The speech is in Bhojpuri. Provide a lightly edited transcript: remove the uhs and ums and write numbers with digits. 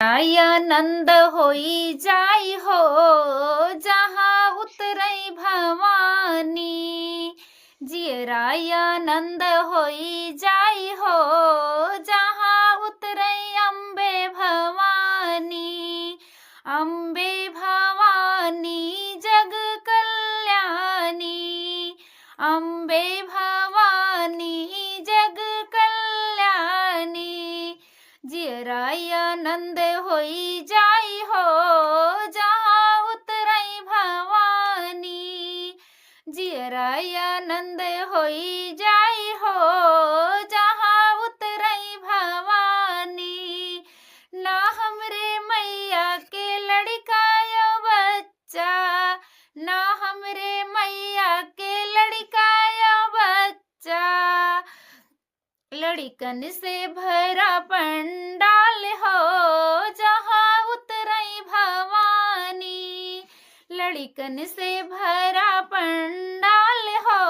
आई आनंद होई जाई हो जहाँ उतरई भवानी। जियराई आनंद होई जाई हो जहाँ उतरई अम्बे भवानी। अम्बे भवानी जग कल्याणी। अम्बे भवानी जग कल्याणी। जियराई आनंद होई जाई हो जहाँ उतरई भवानी। जियराई आनंद होई जाई हो जहाँ उतरई भवानी। ना हमरे मैया के लड़कायो बच्चा। ना हमरे मैया के लड़कायो बच्चा। लड़कन से भरा पंडाल हो जहाँ उतरई भवानी। लड़कन से भरा पंडाल हो